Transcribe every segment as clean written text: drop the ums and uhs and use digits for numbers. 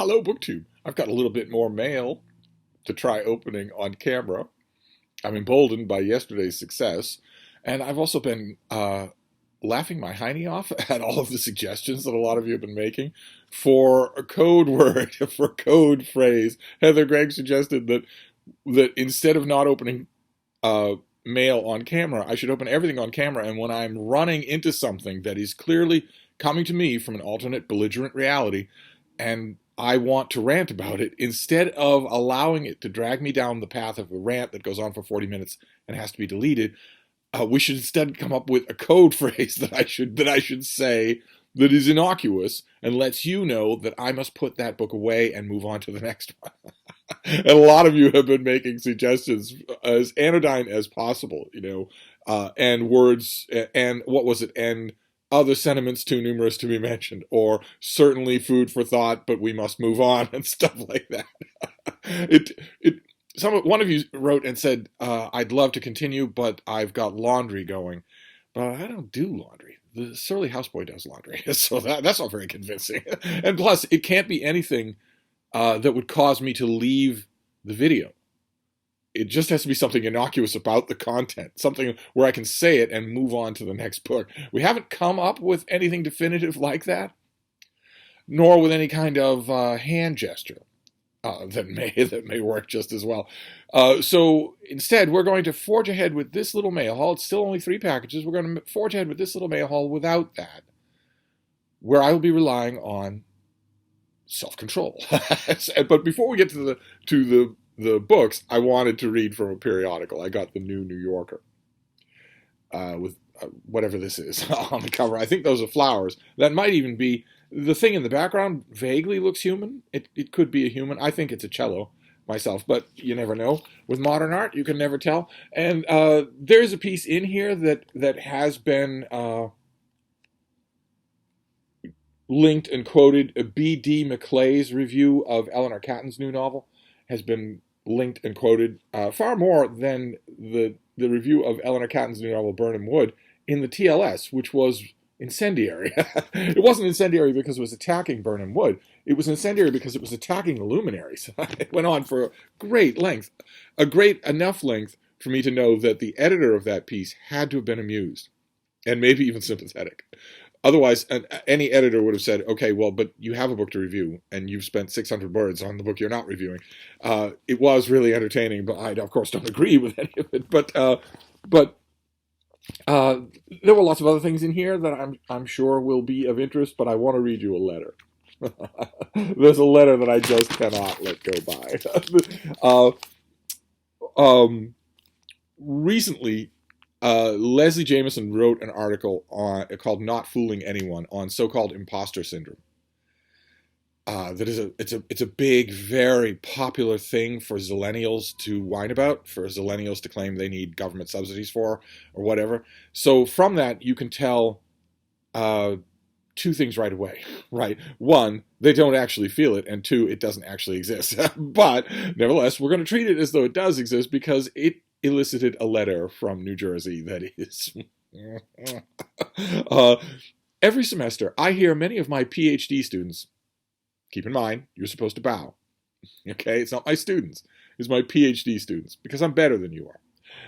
Hello, BookTube. I've got a little bit more mail to try opening on camera. I'm emboldened by yesterday's success, and I've also been laughing my hiney off at all of the suggestions that a lot of you have been making for a code word, for a code phrase. Heather Gregg suggested that instead of not opening mail on camera, I should open everything on camera, and when I'm running into something that is clearly coming to me from an alternate belligerent reality, and I want to rant about it, instead of allowing it to drag me down the path of a rant that goes on for 40 minutes and has to be deleted, we should instead come up with a code phrase that I should say that is innocuous and lets you know that I must put that book away and move on to the next one. And a lot of you have been making suggestions as anodyne as possible, and words, and what was it, and other sentiments too numerous to be mentioned, or certainly food for thought, but we must move on, and stuff like that. One of you wrote and said, I'd love to continue, but I've got laundry going. But I don't do laundry. The surly houseboy does laundry, so that's not very convincing. And plus, it can't be anything that would cause me to leave the video. It just has to be something innocuous about the content, something where I can say it and move on to the next book. We haven't come up with anything definitive like that, nor with any kind of hand gesture that may work just as well. So instead, we're going to forge ahead with this little mail haul. It's still only 3 packages. We're going to forge ahead with this little mail haul without that, where I will be relying on self-control. But before we get to the books, I wanted to read from a periodical. I got the new New Yorker with whatever this is on the cover. I think those are flowers. That might even be the thing in the background. Vaguely looks human. It could be a human. I think it's a cello myself, but you never know. With modern art, you can never tell. And there's a piece in here that has been linked and quoted. B.D. McClay's review of Eleanor Catton's new novel has been linked and quoted far more than the review of Eleanor Catton's new novel Burnham Wood in the TLS, which was incendiary. It wasn't incendiary because it was attacking Burnham Wood. It was incendiary because it was attacking the luminaries. It went on for a great length, a great enough length for me to know that the editor of that piece had to have been amused and maybe even sympathetic. Otherwise, any editor would have said, okay, well, but you have a book to review, and you've spent 600 words on the book you're not reviewing. It was really entertaining, but I, of course, don't agree with any of it. But there were lots of other things in here that I'm sure will be of interest, but I want to read you a letter. There's a letter that I just cannot let go by. Recently, Leslie Jameson wrote an article called "Not Fooling Anyone" on so-called imposter syndrome. It's a big, very popular thing for zillennials to whine about, for zillennials to claim they need government subsidies for, or whatever. So from that, you can tell 2 things right away, right? 1, they don't actually feel it, and 2, it doesn't actually exist. But nevertheless, we're going to treat it as though it does exist because it elicited a letter from New Jersey that is... every semester, I hear many of my PhD students, keep in mind, you're supposed to bow, okay? It's not my students, it's my PhD students, because I'm better than you are.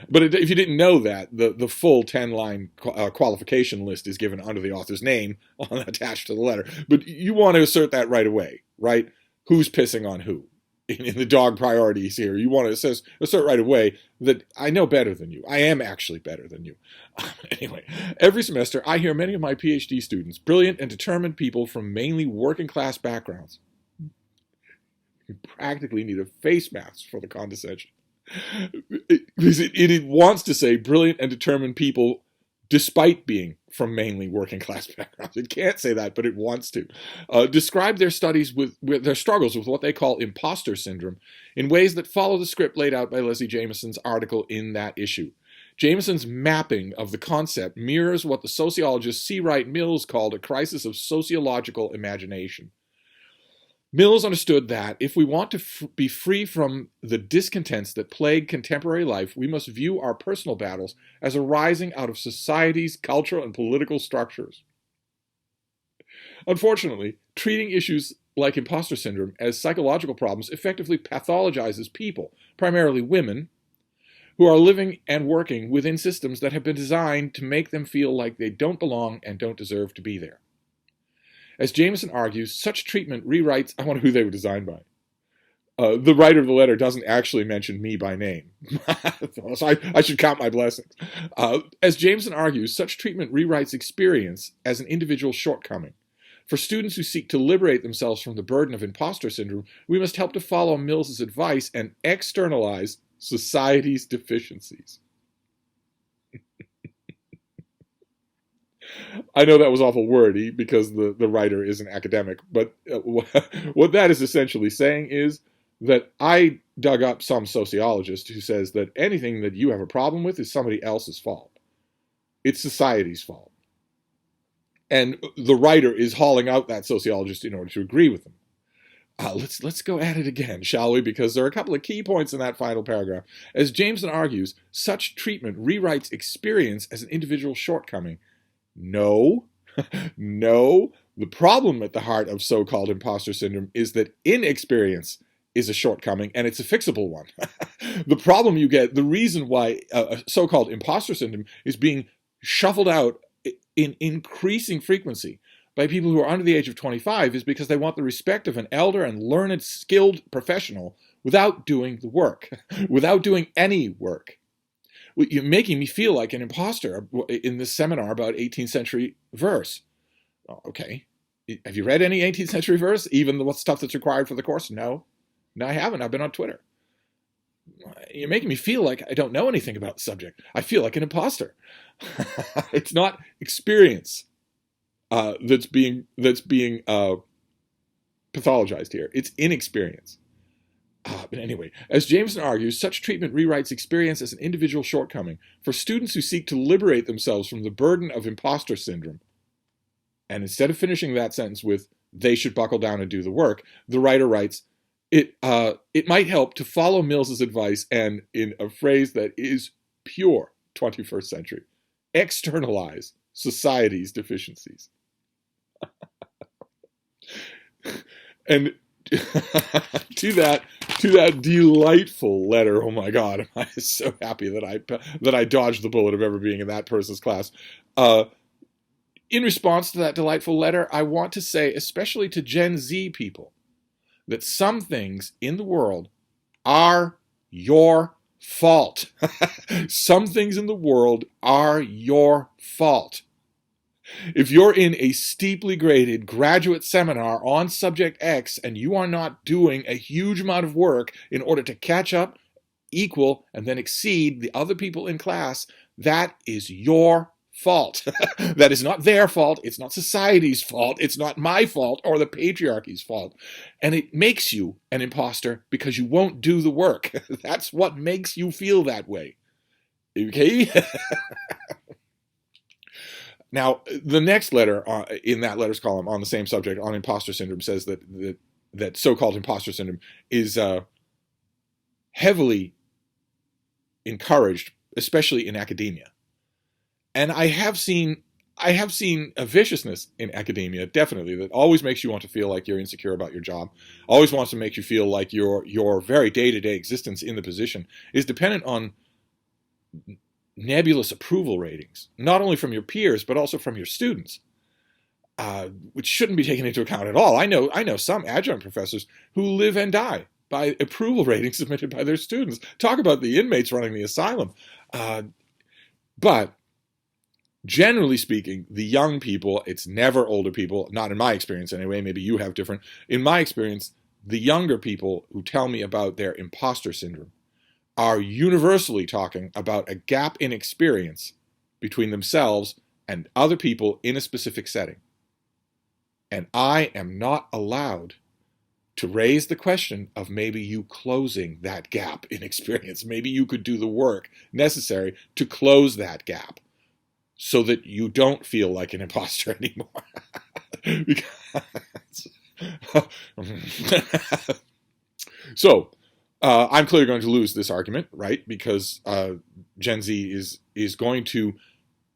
But if you didn't know that, the full 10-line qualification list is given under the author's name attached to the letter. But you want to assert that right away, right? Who's pissing on who? In the dog priorities here, you want to assert right away that I know better than you. I am actually better than you. Anyway, every semester I hear many of my PhD students, brilliant and determined people from mainly working class backgrounds. You practically need a face mask for the condescension. It wants to say brilliant and determined people despite being from mainly working class backgrounds. It can't say that, but it wants to. Describe their studies with their struggles with what they call imposter syndrome in ways that follow the script laid out by Leslie Jameson's article in that issue. Jameson's mapping of the concept mirrors what the sociologist C. Wright Mills called a crisis of sociological imagination. Mills understood that if we want to be free from the discontents that plague contemporary life, we must view our personal battles as arising out of society's cultural and political structures. Unfortunately, treating issues like imposter syndrome as psychological problems effectively pathologizes people, primarily women, who are living and working within systems that have been designed to make them feel like they don't belong and don't deserve to be there. As Jameson argues, such treatment rewrites, I wonder who they were designed by. The writer of the letter doesn't actually mention me by name, so I should count my blessings. As Jameson argues, such treatment rewrites experience as an individual shortcoming. For students who seek to liberate themselves from the burden of imposter syndrome, we must help to follow Mills's advice and externalize society's deficiencies. I know that was awful wordy because the writer is an academic, but what that is essentially saying is that I dug up some sociologist who says that anything that you have a problem with is somebody else's fault. It's society's fault. And the writer is hauling out that sociologist in order to agree with them. Let's go at it again, shall we? Because there are a couple of key points in that final paragraph. As Jameson argues, such treatment rewrites experience as an individual shortcoming. No, no. The problem at the heart of so-called imposter syndrome is that inexperience is a shortcoming, and it's a fixable one. The problem you get, the reason why so-called imposter syndrome is being shuffled out in increasing frequency by people who are under the age of 25 is because they want the respect of an elder and learned, skilled professional without doing the work, without doing any work. You're making me feel like an imposter in this seminar about 18th century verse. Okay. Have you read any 18th century verse? Even the stuff that's required for the course? No. No, I haven't. I've been on Twitter. You're making me feel like I don't know anything about the subject. I feel like an imposter. It's not experience that's being pathologized here. It's inexperience. But anyway, as Jameson argues, such treatment rewrites experience as an individual shortcoming. For students who seek to liberate themselves from the burden of imposter syndrome, and instead of finishing that sentence with, they should buckle down and do the work, the writer writes, it might help to follow Mills's advice and, in a phrase that is pure 21st century, externalize society's deficiencies. And to that delightful letter, oh my God, am I so happy that I dodged the bullet of ever being in that person's class. In response to that delightful letter, I want to say, especially to Gen Z people, that some things in the world are your fault. Some things in the world are your fault. If you're in a steeply graded graduate seminar on subject X and you are not doing a huge amount of work in order to catch up, equal, and then exceed the other people in class, that is your fault. That is not their fault. It's not society's fault. It's not my fault or the patriarchy's fault. And it makes you an imposter because you won't do the work. That's what makes you feel that way. Okay? Now, the next letter in that letters column on the same subject, on imposter syndrome, says that so-called imposter syndrome is heavily encouraged, especially in academia. And I have seen a viciousness in academia, definitely, that always makes you want to feel like you're insecure about your job, always wants to make you feel like your very day-to-day existence in the position is dependent on nebulous approval ratings, not only from your peers, but also from your students, which shouldn't be taken into account at all. I know some adjunct professors who live and die by approval ratings submitted by their students. Talk about the inmates running the asylum. But generally speaking, the young people, it's never older people, not in my experience anyway, maybe you have different. In my experience, the younger people who tell me about their imposter syndrome are universally talking about a gap in experience between themselves and other people in a specific setting. And I am not allowed to raise the question of maybe you closing that gap in experience. Maybe you could do the work necessary to close that gap so that you don't feel like an imposter anymore. So, I'm clearly going to lose this argument, right? Because Gen Z is going to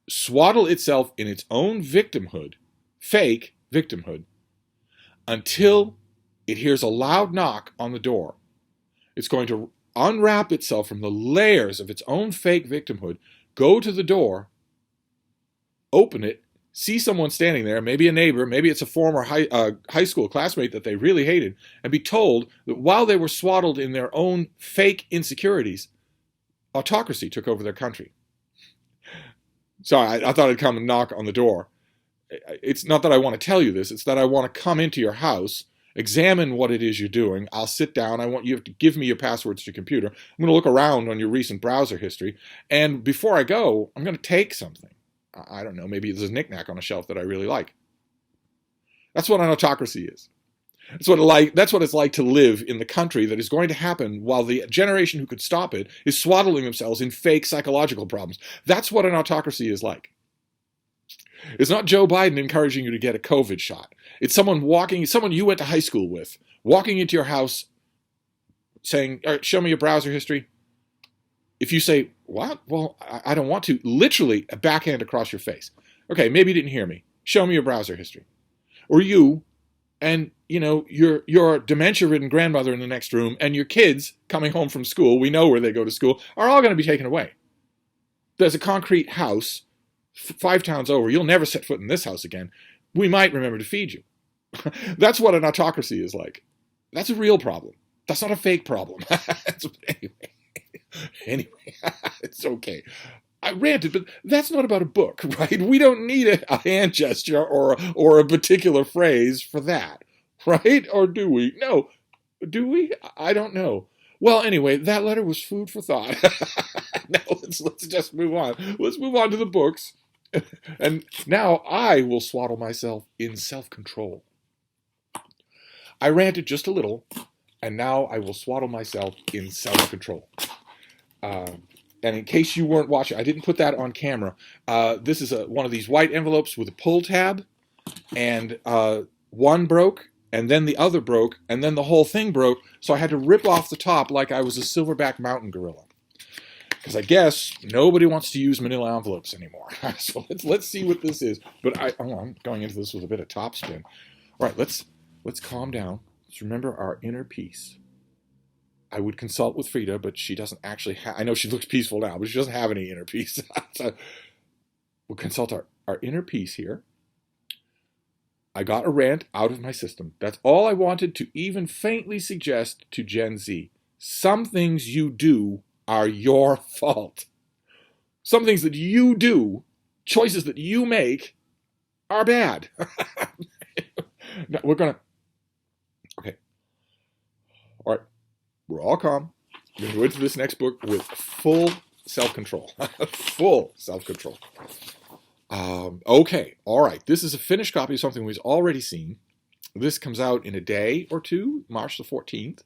swaddle itself in its own victimhood, fake victimhood, until it hears a loud knock on the door. It's going to unwrap itself from the layers of its own fake victimhood, go to the door, open it, see someone standing there, maybe a neighbor, maybe it's a former high school classmate that they really hated, and be told that while they were swaddled in their own fake insecurities, autocracy took over their country. Sorry, I thought I'd come and knock on the door. It's not that I want to tell you this, it's that I want to come into your house, examine what it is you're doing. I'll sit down. I want you to give me your passwords to your computer. I'm going to look around on your recent browser history. And before I go, I'm going to take something. I don't know, maybe there's a knickknack on a shelf that I really like. That's what an autocracy is. That's what it's like to live in the country that is going to happen while the generation who could stop it is swaddling themselves in fake psychological problems. That's what an autocracy is like. It's not Joe Biden encouraging you to get a COVID shot. It's someone you went to high school with, walking into your house saying, all right, show me your browser history. If you say, what? Well, I don't want to. Literally a backhand across your face. Okay, maybe you didn't hear me. Show me your browser history. Or you and, your dementia-ridden grandmother in the next room and your kids coming home from school, we know where they go to school, are all going to be taken away. There's a concrete house 5 towns over. You'll never set foot in this house again. We might remember to feed you. That's what an autocracy is like. That's a real problem. That's not a fake problem. Anyway, it's okay. I ranted, but that's not about a book, right? We don't need a hand gesture or a particular phrase for that, right? Or do we? No. Do we? I don't know. Well, anyway, that letter was food for thought. Now let's just move on. Let's move on to the books. And now I will swaddle myself in self-control. I ranted just a little, and now I will swaddle myself in self-control. And in case you weren't watching, I didn't put that on camera. This is one of these white envelopes with a pull tab, and one broke, and then the other broke, and then the whole thing broke, so I had to rip off the top like I was a silverback mountain gorilla. Because I guess nobody wants to use manila envelopes anymore. So let's see what this is. But I'm going into this with a bit of topspin. All right, let's calm down. Let's remember our inner peace. I would consult with Frida, but she doesn't actually have... I know she looks peaceful now, but she doesn't have any inner peace. So we'll consult our inner peace here. I got a rant out of my system. That's all I wanted to even faintly suggest to Gen Z. Some things you do are your fault. Some things that you do, choices that you make, are bad. Now, we're going to... Okay. All right. We're all calm. We're going to go into this next book with full self-control. Full self-control. Okay. All right. This is a finished copy of something we've already seen. This comes out in a day or two, March the 14th.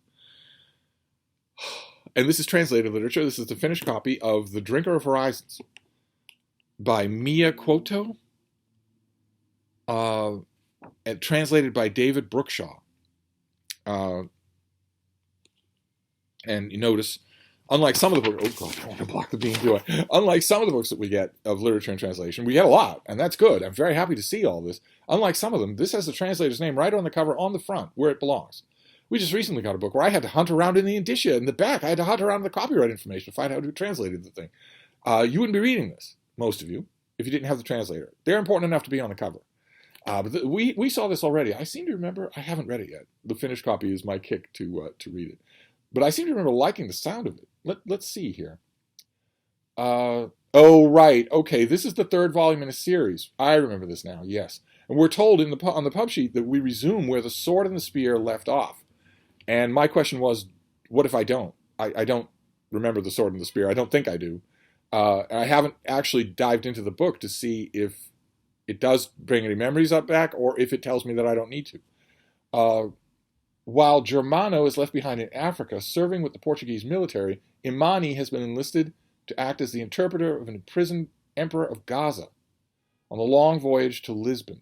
And this is translated literature. This is the finished copy of The Drinker of Horizons by Mia Quoto, and translated by David Brookshaw. And you notice, unlike some of the books, oh God, I don't want to block the beam, do I? Unlike some of the books that we get of literature and translation, we get a lot, and that's good. I'm very happy to see all this. Unlike some of them, this has the translator's name right on the cover on the front, where it belongs. We just recently got a book where I had to hunt around in the indicia in the back. I had to hunt around in the copyright information to find out who translated the thing. You wouldn't be reading this, most of you, if you didn't have the translator. They're important enough to be on the cover. But we saw this already. I seem to remember, I haven't read it yet. The finished copy is my kick to read it. But I seem to remember liking the sound of it. Let's see here. Oh, right. Okay, this is the 3rd volume in a series. I remember this now, yes. And we're told on the pub sheet that we resume where the sword and the spear left off. And my question was, what if I don't? I don't remember the sword and the spear. I don't think I do. I haven't actually dived into the book to see if it does bring any memories up back or if it tells me that I don't need to. While Germano is left behind in Africa, serving with the Portuguese military, Imani has been enlisted to act as the interpreter of an imprisoned emperor of Gaza on the long voyage to Lisbon.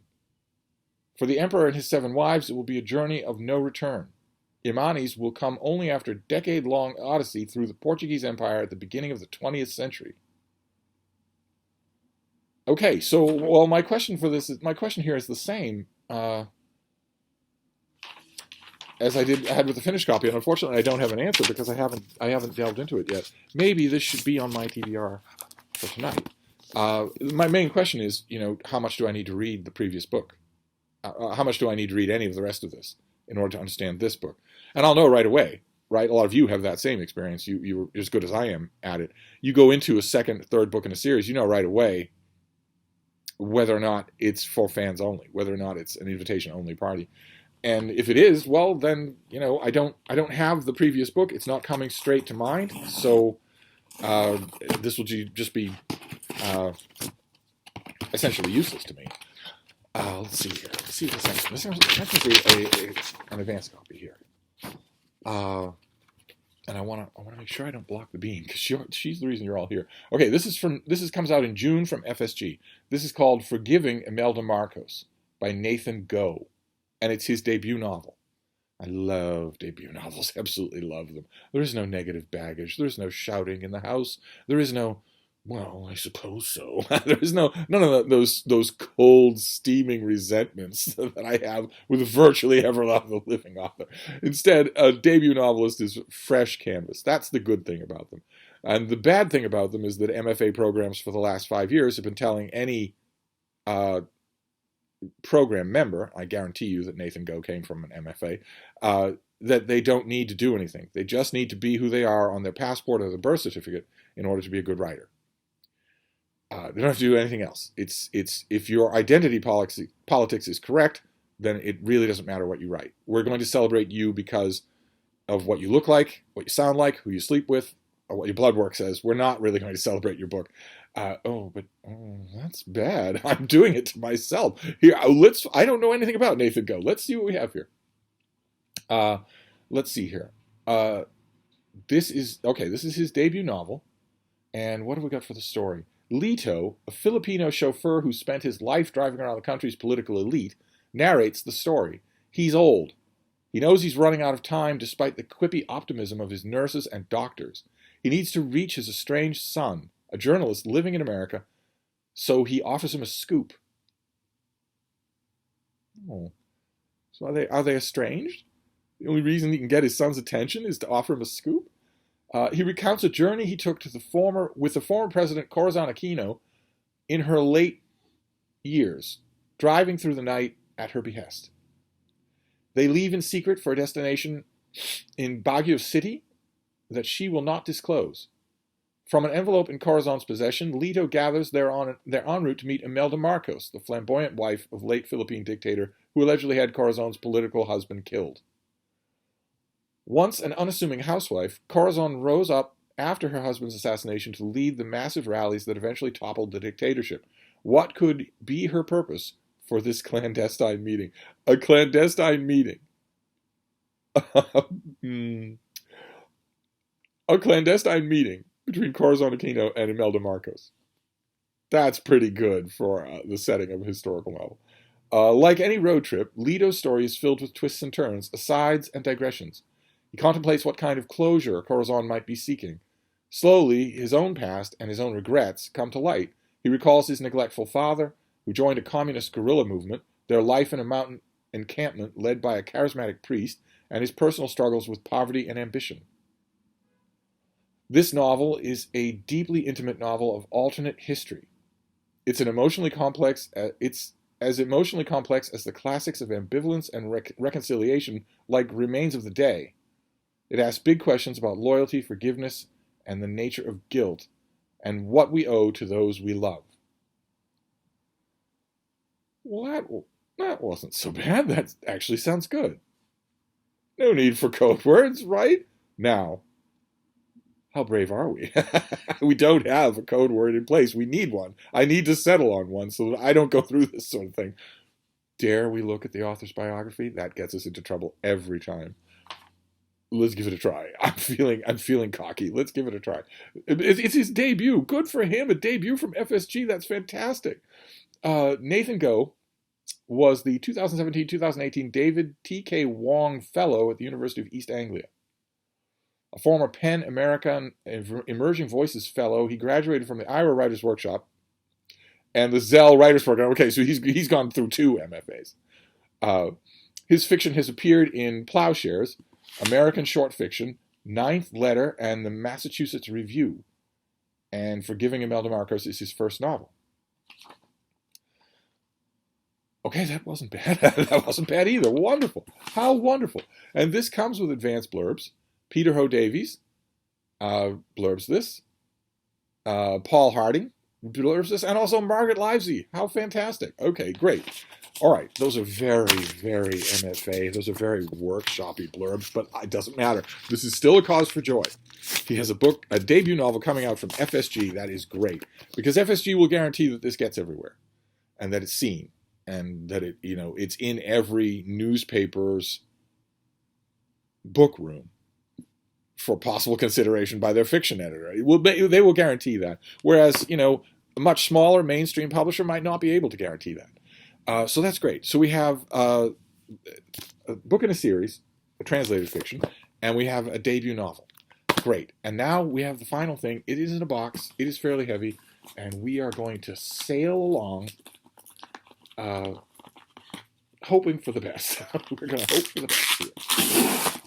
For the emperor and his 7 wives, it will be a journey of no return. Imani's will come only after a decade-long odyssey through the Portuguese Empire at the beginning of the 20th century. Okay, so, well, my question here is the same. as I had with the finished copy, and unfortunately I don't have an answer because I haven't delved into it yet. Maybe this should be on my TBR for tonight. My main question is, how much do I need to read the previous book? How much do I need to read any of the rest of this in order to understand this book? And I'll know right away, right? A lot of you have that same experience. You're as good as I am at it. You go into a second, third book in a series, you know right away whether or not it's for fans only, whether or not it's an invitation-only party. And if it is, well, then I don't have the previous book. It's not coming straight to mind. So this will just be essentially useless to me. Let's see here. Let's see if this is an advanced copy here. And I want to make sure I don't block the bean because she's the reason you're all here. Okay, this comes out in June from FSG. This is called Forgiving Imelda Marcos by Nathan Goe, and it's his debut novel. I love debut novels, absolutely love them. There is no negative baggage. There's no shouting in the house. There is no, well, I suppose so. There is none of those cold, steaming resentments that I have with virtually every other living author. Instead, a debut novelist is fresh canvas. That's the good thing about them. And the bad thing about them is that MFA programs for the last 5 years have been telling any program member, I guarantee you that Nathan Goe came from an MFA, that they don't need to do anything. They just need to be who they are on their passport or their birth certificate in order to be a good writer. They don't have to do anything else. It's if your identity politics is correct, then it really doesn't matter what you write. We're going to celebrate you because of what you look like, what you sound like, who you sleep with, or what your blood work says. We're not really going to celebrate your book. That's bad. I'm doing it to myself. Here, I don't know anything about Nathan Goe. Let's see what we have here. Let's see here. This is his debut novel. And what have we got for the story? Lito, a Filipino chauffeur who spent his life driving around the country's political elite, narrates the story. He's old. He knows he's running out of time despite the quippy optimism of his nurses and doctors. He needs to reach his estranged son, a journalist living in America, so he offers him a scoop. Oh. So are they estranged? The only reason he can get his son's attention is to offer him a scoop? He recounts a journey he took with the former president Corazon Aquino in her late years, driving through the night at her behest. They leave in secret for a destination in Baguio City that she will not disclose. From an envelope in Corazon's possession, Lito gathers they're en route to meet Imelda Marcos, the flamboyant wife of late Philippine dictator who allegedly had Corazon's political husband killed. Once an unassuming housewife, Corazon rose up after her husband's assassination to lead the massive rallies that eventually toppled the dictatorship. What could be her purpose for this clandestine meeting? A clandestine meeting. A clandestine meeting between Corazon Aquino and Imelda Marcos. That's pretty good for the setting of a historical novel. Like any road trip, Lito's story is filled with twists and turns, asides and digressions. He contemplates what kind of closure Corazon might be seeking. Slowly, his own past and his own regrets come to light. He recalls his neglectful father, who joined a communist guerrilla movement, their life in a mountain encampment led by a charismatic priest, and his personal struggles with poverty and ambition. This novel is a deeply intimate novel of alternate history. It's emotionally complex as the classics of ambivalence and reconciliation like Remains of the Day. It asks big questions about loyalty, forgiveness, and the nature of guilt, and what we owe to those we love. Well, that wasn't so bad. That actually sounds good. No need for code words, right? Now, how brave are we? We don't have a code word in place. We need one. I need to settle on one so that I don't go through this sort of thing. Dare we look at the author's biography? That gets us into trouble every time. Let's give it a try. I'm feeling cocky. Let's give it a try. It's his debut. Good for him. A debut from FSG. That's fantastic. Nathan Goe was the 2017-2018 David T.K. Wong Fellow at the University of East Anglia. A former PEN American Emerging Voices Fellow, he graduated from the Iowa Writers Workshop and the Zell Writers Program. Okay, so he's gone through 2 MFAs. His fiction has appeared in Plowshares, American Short Fiction, Ninth Letter, and the Massachusetts Review. And Forgiving Imelda Marcos is his first novel. Okay, that wasn't bad. That wasn't bad either. Wonderful. How wonderful. And this comes with advanced blurbs. Peter Ho Davies blurbs this. Paul Harding blurbs this. And also Margaret Livesey. How fantastic. Okay, great. All right, those are very, very MFA. Those are very workshoppy blurbs, but it doesn't matter. This is still a cause for joy. He has a debut novel coming out from FSG. That is great, because FSG will guarantee that this gets everywhere and that it's seen and that it's in every newspaper's book room for possible consideration by their fiction editor. They will guarantee that, whereas a much smaller mainstream publisher might not be able to guarantee that. So that's great. So we have a book in a series, a translated fiction, and we have a debut novel. Great. And now we have the final thing. It is in a box. It is fairly heavy, and we are going to sail along, hoping for the best. We're going to hope for the best here.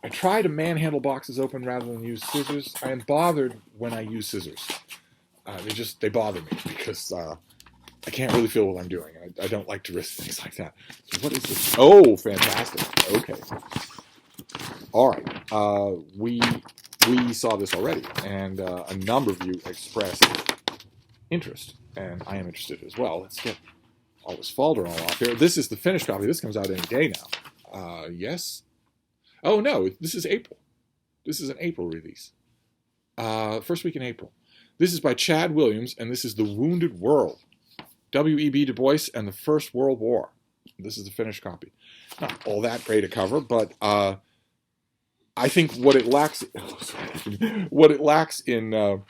I try to manhandle boxes open rather than use scissors. I am bothered when I use scissors. They bother me because I can't really feel what I'm doing. I don't like to risk things like that. So what is this? Oh, fantastic. Okay. All right. We saw this already, and a number of you expressed interest, and I am interested as well. Let's get all this folder all off here. This is the finished copy. This comes out any day now. Yes? Oh, no. This is April. This is an April release. First week in April. This is by Chad Williams, and this is The Wounded World. W.E.B. Du Bois and the First World War. This is the finished copy. Not all that great a cover, but I think what it lacks in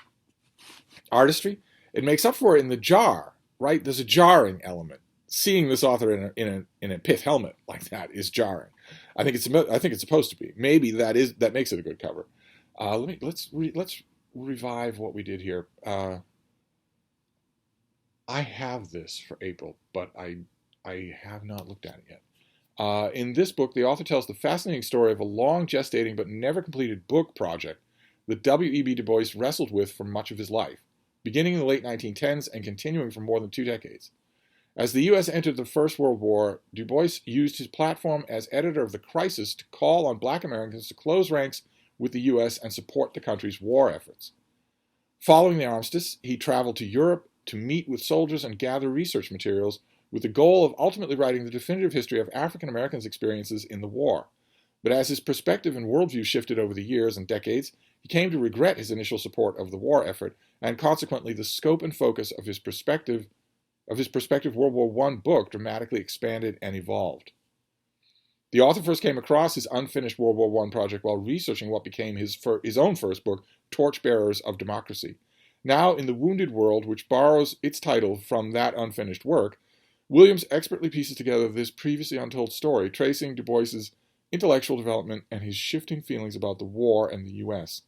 artistry, it makes up for it in the jar. Right? There's a jarring element. Seeing this author in a pith helmet like that is jarring. I think it's supposed to be. Maybe that makes it a good cover. Let's revive what we did here. I have this for April, but I have not looked at it yet. In this book, the author tells the fascinating story of a long gestating but never completed book project that W.E.B. Du Bois wrestled with for much of his life, beginning in the late 1910s and continuing for more than 2 decades. As the U.S. entered the First World War, Du Bois used his platform as editor of The Crisis to call on Black Americans to close ranks with the U.S. and support the country's war efforts. Following the armistice, he traveled to Europe to meet with soldiers and gather research materials with the goal of ultimately writing the definitive history of African Americans' experiences in the war. But as his perspective and worldview shifted over the years and decades, he came to regret his initial support of the war effort, and consequently the scope and focus of his prospective World War I book dramatically expanded and evolved. The author first came across his unfinished World War I project while researching what became his own first book, Torchbearers of Democracy. Now, in The Wounded World, which borrows its title from that unfinished work, Williams expertly pieces together this previously untold story, tracing Du Bois's intellectual development and his shifting feelings about the war and the U.S.,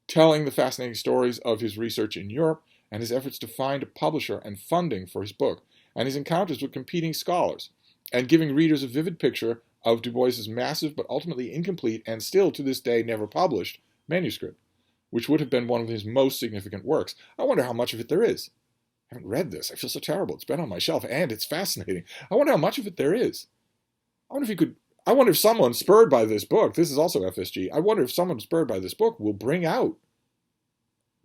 telling the fascinating stories of his research in Europe and his efforts to find a publisher and funding for his book, and his encounters with competing scholars, and giving readers a vivid picture of Du Bois's massive but ultimately incomplete and still to this day never published manuscript, which would have been one of his most significant works. I wonder how much of it there is. I haven't read this. I feel so terrible. It's been on my shelf, and it's fascinating. I wonder how much of it there is. I wonder if someone spurred by this book, this is also FSG, I wonder if someone spurred by this book will bring out,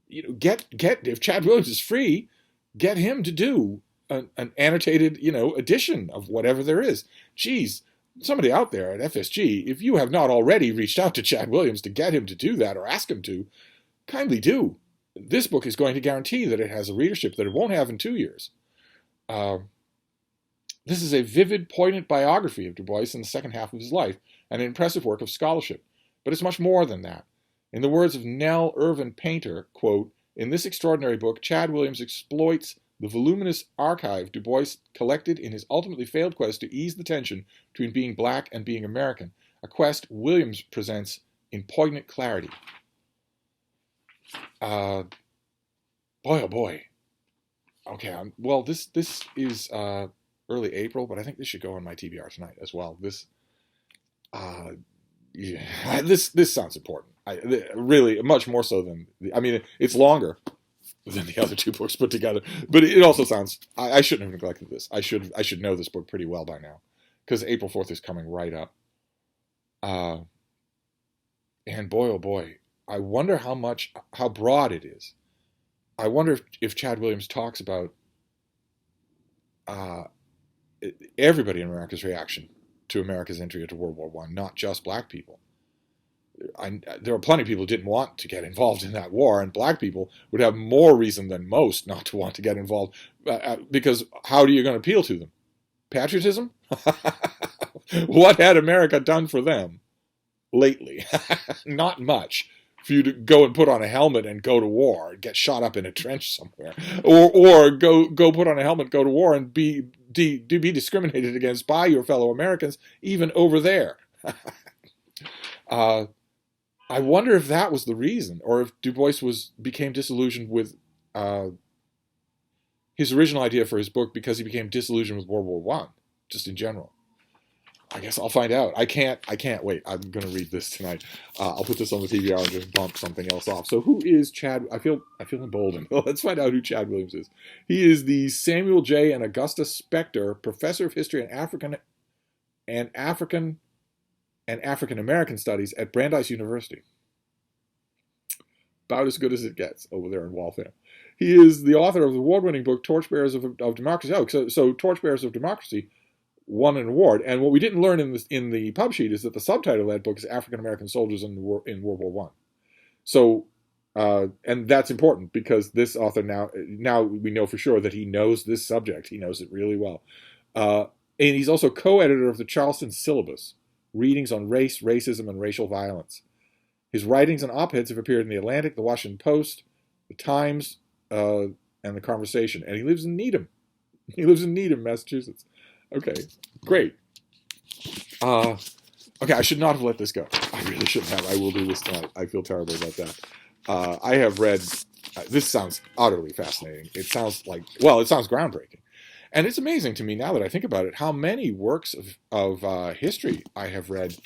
if Chad Williams is free, get him to do an annotated, edition of whatever there is. Geez, somebody out there at FSG, if you have not already reached out to Chad Williams to get him to do that or ask him to, kindly do. This book is going to guarantee that it has a readership that it won't have in 2 years. This is a vivid, poignant biography of Du Bois in the second half of his life, and an impressive work of scholarship. But it's much more than that. In the words of Nell Irvin Painter, quote, "In this extraordinary book, Chad Williams exploits the voluminous archive Du Bois collected in his ultimately failed quest to ease the tension between being black and being American, a quest Williams presents in poignant clarity." Boy, oh boy. Okay, well, this is early April, but I think this should go on my TBR tonight as well. This Uh, yeah, this sounds important. Really, much more so than I mean, it's longer than the other two books put together, but it also sounds. I shouldn't have neglected this. I should know this book pretty well by now, because April 4th is coming right up. Uh, and boy, oh boy, I wonder how broad it is. I wonder if Chad Williams talks about uh, everybody in America's reaction to America's entry into World War One, not just black people. There are plenty of people who didn't want to get involved in that war, and black people would have more reason than most not to want to get involved, because how are you going to appeal to them? Patriotism? What had America done for them lately? Not much. For you to go and put on a helmet and go to war and get shot up in a trench somewhere, or go put on a helmet, go to war, and be discriminated against by your fellow Americans, even over there. uh, I wonder if that was the reason, or if Du Bois became disillusioned with his original idea for his book because he became disillusioned with World War One, just in general. I guess I'll find out. I can't wait. I'm going to read this tonight. I'll put this on the TBR and just bump something else off. So who is Chad? I feel emboldened. Let's find out who Chad Williams is. He is the Samuel J. and Augusta Spector Professor of History and African American Studies at Brandeis University. About as good as it gets over there in Waltham. He is the author of the award-winning book Torchbearers of Democracy. Oh, so Torchbearers of Democracy won an award. And what we didn't learn in the pub sheet is that the subtitle of that book is African American Soldiers in World War One. So, and that's important because this author now we know for sure that he knows this subject. He knows it really well. And he's also co-editor of the Charleston Syllabus, Readings on Race, Racism, and Racial Violence. His writings and op-eds have appeared in The Atlantic, The Washington Post, The Times, and The Conversation. And he lives in Needham. Massachusetts. Okay, great. Okay, I should not have let this go. I really shouldn't have. I will do this tonight. I feel terrible about that. I have read, this sounds utterly fascinating. It sounds groundbreaking. And it's amazing to me now that I think about it, how many works of history I have read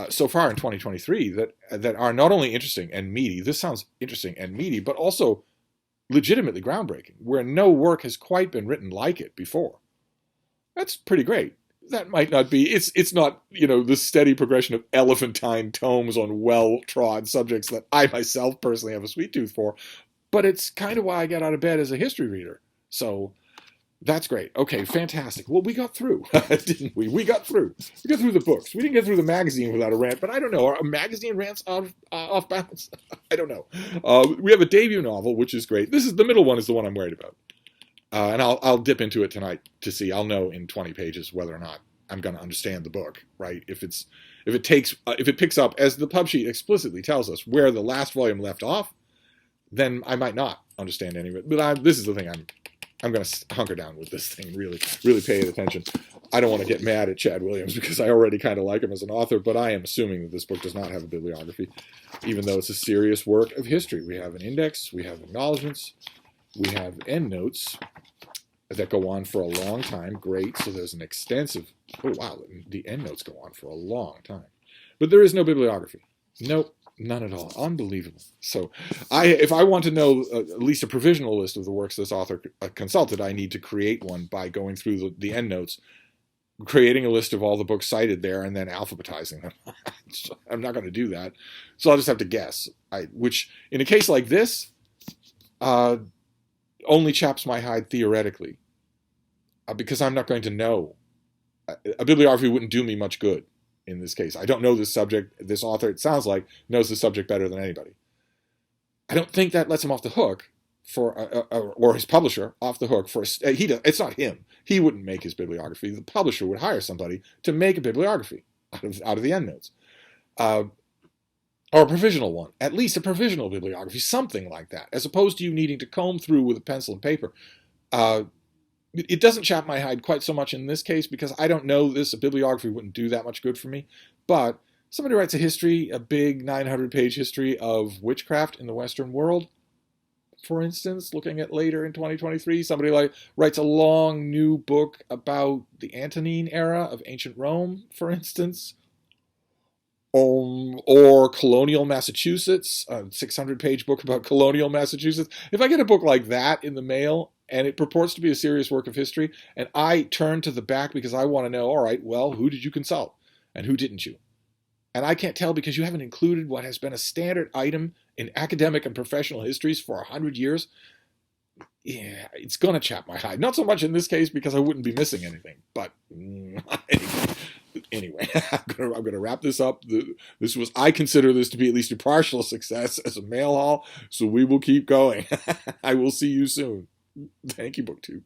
so far in 2023 that are not only interesting and meaty, this sounds interesting and meaty, but also legitimately groundbreaking, where no work has quite been written like it before. That's pretty great. That might not be, it's not, the steady progression of elephantine tomes on well-trod subjects that I myself personally have a sweet tooth for, but it's kind of why I get out of bed as a history reader. So that's great. Okay, fantastic. Well, we got through, didn't we? We got through. We got through the books. We didn't get through the magazine without a rant, but I don't know. Are magazine rants off balance? I don't know. We have a debut novel, which is great. The middle one is the one I'm worried about. And I'll dip into it tonight to see. I'll know in 20 pages whether or not I'm going to understand the book, right? If it picks up, as the pub sheet explicitly tells us, where the last volume left off, then I might not understand any of it. But this is the thing I'm going to hunker down with this thing, really, really pay attention. I don't want to get mad at Chad Williams because I already kind of like him as an author, but I am assuming that this book does not have a bibliography, even though it's a serious work of history. We have an index, we have acknowledgments, we have endnotes that go on for a long time. Great. So there's an extensive, oh wow, the endnotes go on for a long time. But there is no bibliography. Nope, none at all. Unbelievable. So if I want to know at least a provisional list of the works this author consulted, I need to create one by going through the endnotes, creating a list of all the books cited there, and then alphabetizing them. I'm not going to do that. So I'll just have to guess, which in a case like this, only chaps my hide theoretically, because I'm not going to know. A bibliography wouldn't do me much good in this case. I don't know this subject. This author, it sounds like, knows the subject better than anybody. I don't think that lets him off the hook or his publisher off the hook for it's not him. He wouldn't make his bibliography. The publisher would hire somebody to make a bibliography out of the endnotes. Or a provisional one, at least a provisional bibliography, something like that, as opposed to you needing to comb through with a pencil and paper. It doesn't chap my hide quite so much in this case because I don't know this. A bibliography wouldn't do that much good for me. But somebody writes a big 900-page history of witchcraft in the Western world, for instance, looking at later in 2023, somebody like writes a long new book about the Antonine era of ancient Rome, for instance, or colonial Massachusetts, a 600-page book about colonial Massachusetts. If I get a book like that in the mail and it purports to be a serious work of history, and I turn to the back because I want to know, all right, well, who did you consult and who didn't you? And I can't tell because you haven't included what has been a standard item in academic and professional histories for 100 years. Yeah, it's going to chap my hide. Not so much in this case because I wouldn't be missing anything. But anyway, I'm gonna wrap this up. I consider this to be at least a partial success as a mail haul. So we will keep going. I will see you soon. Thank you, BookTube.